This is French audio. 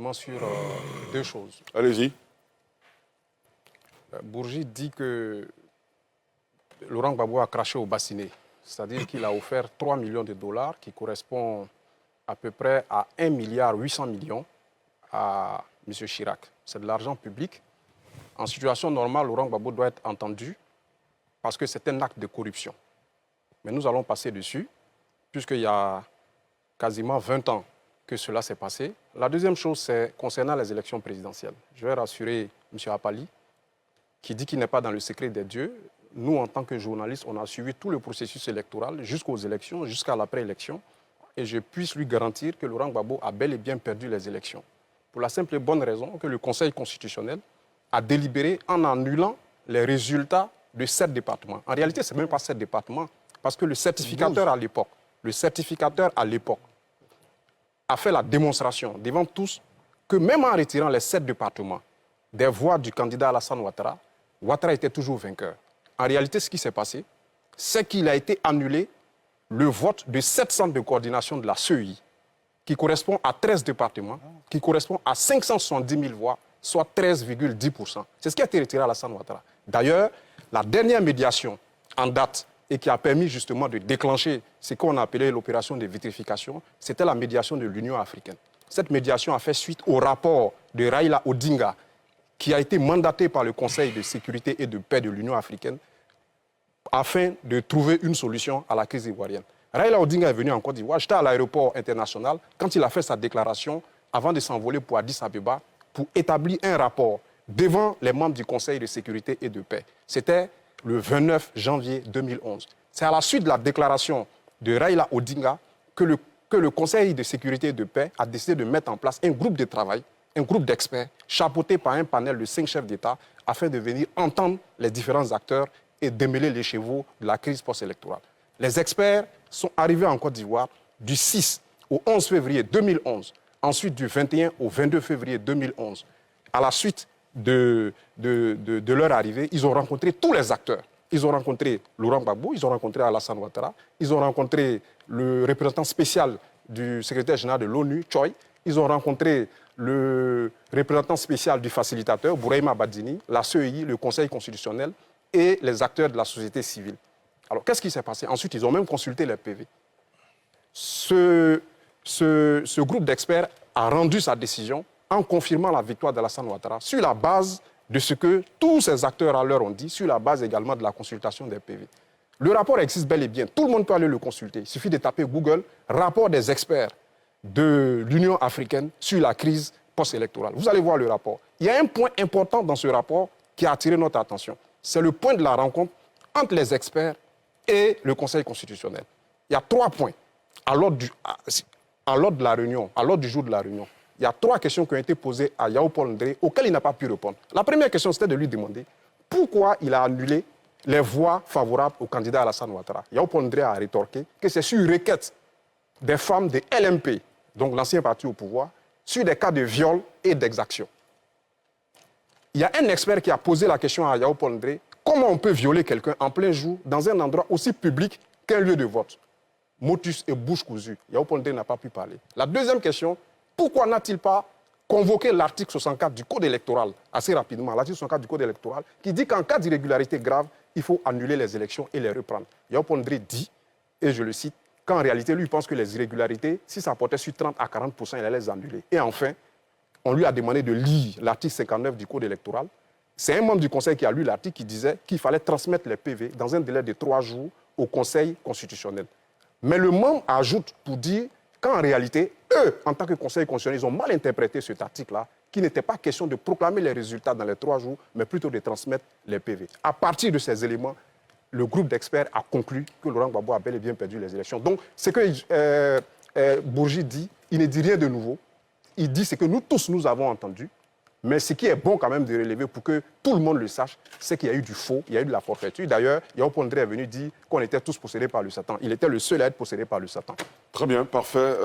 rapidement sur deux choses. Allez-y. Bourgi dit que Laurent Gbagbo a craché au bassinet. C'est-à-dire qu'il a offert 3 millions de dollars, qui correspond à peu près à 1,8 milliard à M. Chirac. C'est de l'argent public. En situation normale, Laurent Gbagbo doit être entendu parce que c'est un acte de corruption. Mais nous allons passer dessus, puisqu'il y a quasiment 20 ans que cela s'est passé. La deuxième chose, c'est concernant les élections présidentielles. Je vais rassurer M. Apali, qui dit qu'il n'est pas dans le secret des dieux. Nous, en tant que journalistes, on a suivi tout le processus électoral jusqu'aux élections, jusqu'à l'après-élection. Et je puisse lui garantir que Laurent Gbagbo a bel et bien perdu les élections. Pour la simple et bonne raison que le Conseil constitutionnel a délibéré en annulant les résultats de 7 départements. En réalité, ce n'est même pas 7 départements, parce que le certificateur à l'époque, a fait la démonstration devant tous que même en retirant les 7 départements des voix du candidat Alassane Ouattara, Ouattara était toujours vainqueur. En réalité, ce qui s'est passé, c'est qu'il a été annulé le vote de 7 centres de coordination de la CEI, qui correspond à 13 départements, qui correspond à 570 000 voix, soit 13,10%. C'est ce qui a été retiré à Alassane Ouattara. D'ailleurs, la dernière médiation en date et qui a permis justement de déclencher ce qu'on a appelé l'opération de vitrification, c'était la médiation de l'Union africaine. Cette médiation a fait suite au rapport de Raila Odinga, qui a été mandaté par le Conseil de sécurité et de paix de l'Union africaine afin de trouver une solution à la crise ivoirienne. Raila Odinga est venu en Côte d'Ivoire, j'étais à l'aéroport international, quand il a fait sa déclaration avant de s'envoler pour Addis Abeba pour établir un rapport devant les membres du Conseil de sécurité et de paix. C'était le 29 janvier 2011. C'est à la suite de la déclaration de Raila Odinga que le Conseil de sécurité et de paix a décidé de mettre en place un groupe de travail, un groupe d'experts, chapeauté par un panel de 5 chefs d'État, afin de venir entendre les différents acteurs et démêler les chevaux de la crise post-électorale. Les experts sont arrivés en Côte d'Ivoire du 6 au 11 février 2011, ensuite du 21 au 22 février 2011. À la suite de leur arrivée, ils ont rencontré tous les acteurs. Ils ont rencontré Laurent Gbagbo, ils ont rencontré Alassane Ouattara, ils ont rencontré le représentant spécial du secrétaire général de l'ONU, Choi, ils ont rencontré le représentant spécial du facilitateur, Bouraïma Badini, la CEI, le Conseil constitutionnel et les acteurs de la société civile. Alors, qu'est-ce qui s'est passé? Ensuite, ils ont même consulté les PV. Ce groupe d'experts a rendu sa décision en confirmant la victoire d'Alassane Ouattara sur la base de ce que tous ces acteurs à l'heure ont dit, sur la base également de la consultation des PV. Le rapport existe bel et bien. Tout le monde peut aller le consulter. Il suffit de taper Google « Rapport des experts de l'Union africaine sur la crise post-électorale ». Vous allez voir le rapport. Il y a un point important dans ce rapport qui a attiré notre attention. C'est le point de la rencontre entre les experts et le Conseil constitutionnel. Il y a 3 points à l'ordre de la réunion, à l'ordre du jour de la réunion. Il y a 3 questions qui ont été posées à Yao Paul Ndré auxquelles il n'a pas pu répondre. La première question, c'était de lui demander pourquoi il a annulé les voix favorables au candidat Alassane Ouattara. Yao Paul Ndré a rétorqué que c'est sur requête des femmes de LMP, donc l'ancien parti au pouvoir, sur des cas de viol et d'exaction. Il y a un expert qui a posé la question à Yao Paul Ndré, comment on peut violer quelqu'un en plein jour dans un endroit aussi public qu'un lieu de vote? Motus et bouche cousue. Yao Paul Ndré n'a pas pu parler. La deuxième question, pourquoi n'a-t-il pas convoqué l'article 64 du Code électoral, assez rapidement, l'article 64 du Code électoral, qui dit qu'en cas d'irrégularité grave, il faut annuler les élections et les reprendre. Yao Paul Ndré dit, et je le cite, qu'en réalité, lui, il pense que les irrégularités, si ça portait sur 30 à 40%, il allait les annuler. Et enfin, on lui a demandé de lire l'article 59 du Code électoral. C'est un membre du Conseil qui a lu l'article qui disait qu'il fallait transmettre les PV dans un délai de 3 jours au Conseil constitutionnel. Mais le membre ajoute pour dire qu'en réalité, eux, en tant que Conseil constitutionnel, ils ont mal interprété cet article-là, qu'il n'était pas question de proclamer les résultats dans les 3 jours, mais plutôt de transmettre les PV. À partir de ces éléments, le groupe d'experts a conclu que Laurent Gbagbo a bel et bien perdu les élections. Donc, ce que Bourgi dit, il ne dit rien de nouveau. Il dit ce que nous tous, nous avons entendu. Mais ce qui est bon quand même de relever pour que tout le monde le sache, c'est qu'il y a eu du faux, il y a eu de la forfaiture. D'ailleurs, Yao Paul Ndré est venu dire qu'on était tous possédés par le Satan. Il était le seul à être possédé par le Satan. Très bien, parfait.